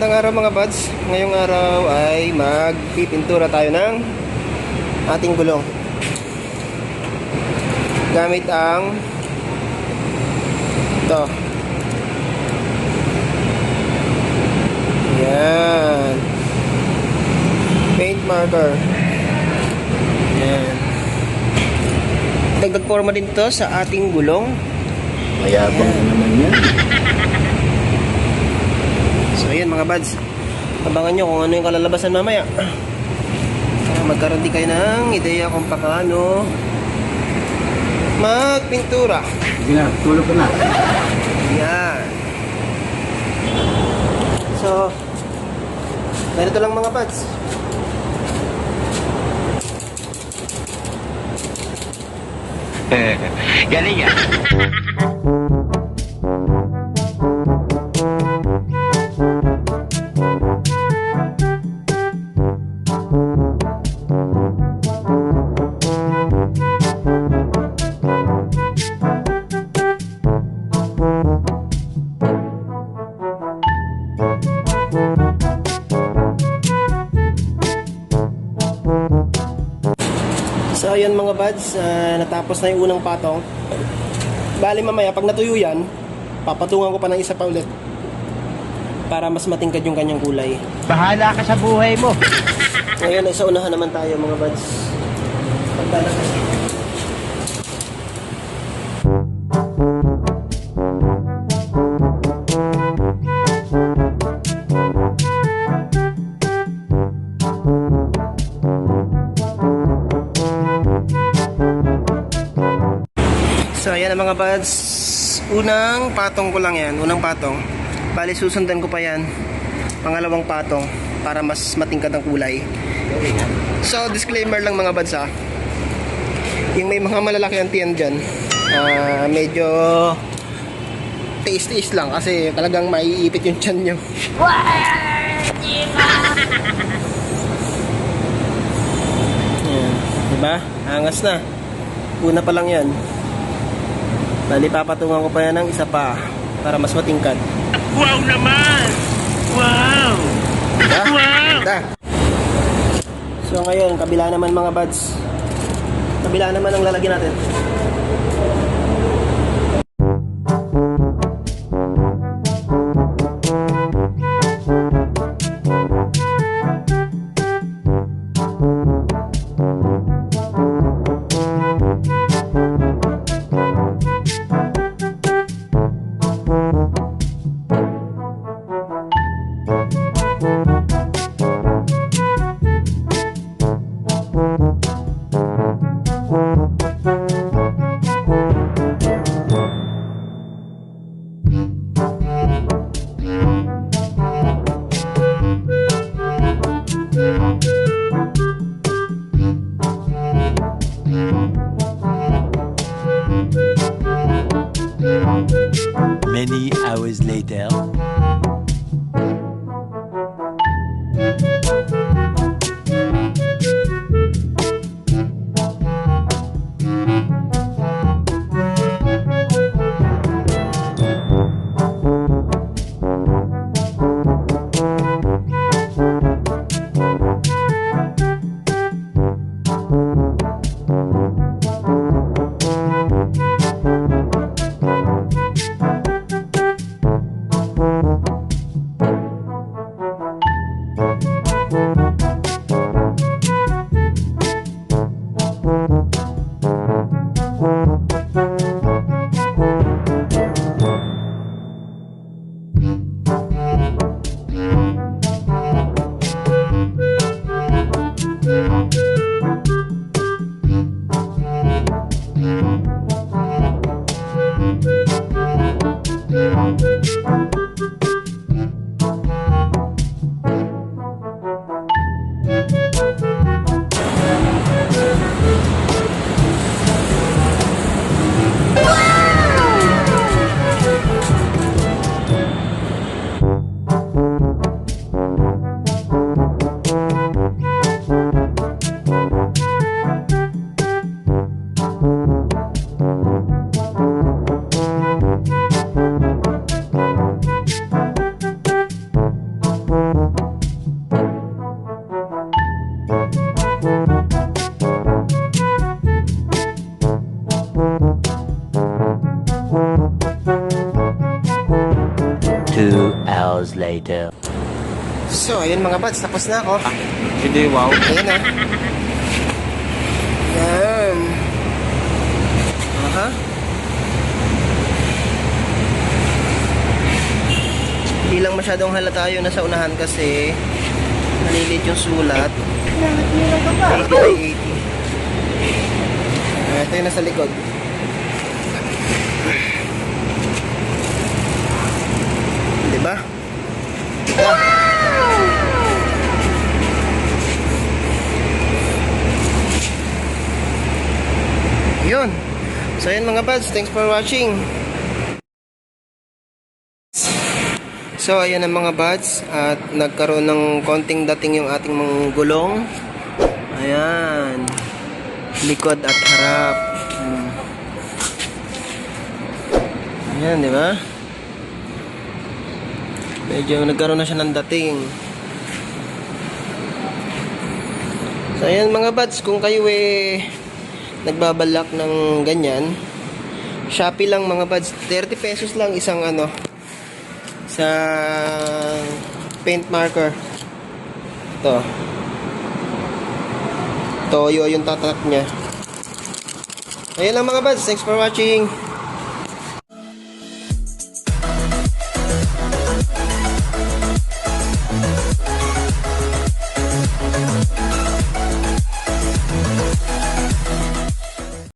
Magandang araw mga buds. Ngayong araw ay magpipintura tayo ng ating gulong gamit ang ito. Yan, paint marker. Yan, dagdag forma din to sa ating gulong. Mayabang na naman yan. So ayan mga buds, abangan nyo kung ano yung kalalabasan mamaya. Magkaroon din kayo ng ideya kung paano magpintura. Sige na, tulog ka na. Yan. So ganito lang mga buds. Galing yan. So ayan mga buds, natapos na yung unang patong. Bali mamaya pag natuyo yan, papatungan ko pa ng isa pa ulit para mas matingkad yung kanyang kulay. Bahala ka sa buhay mo. Ngayon ay sa unahan naman tayo mga buds. Pagdalakas. So ayan ang mga buds, unang patong ko lang yan, unang patong. Bali susundan ko pa yan, pangalawang patong, para mas matingkad ang kulay. So disclaimer lang mga buds ha, yung may mga malalaki ang tiyan dyan, medyo taste lang kasi talagang maiipit yung tiyan nyo. Ayan, diba? Angas na, una pa lang yan. Bali papatungan ko pa yan ng isa pa para mas matingkad. Wow naman! Wow! Diba? Wow! Ganda. So ngayon, kabila naman mga buds. Kabila naman ang lalagyan natin. Many hours later. hours later. So, ayun mga buds, tapos na ako. Hindi, wow. Ayun na. Yan. Aha. Hindi lang masyadong halata yun nasa unahan kasi nalilit yung sulat. 80 by 80. Ito yung nasa likod. Diba? Yun. So yun mga buds, thanks for watching. So ayan ang mga buds, at nagkaroon ng konting dating yung ating mga gulong. Ayan, likod at harap. Ayan, di ba? Medyo nagkaroon na siya ng dating. So ayan mga buds, kung kayo nagbabalak ng ganyan, Shopee lang mga buds, 30 pesos lang isang sa paint marker. Toyo yung tatak niya. Ayun lang mga buds, thanks for watching.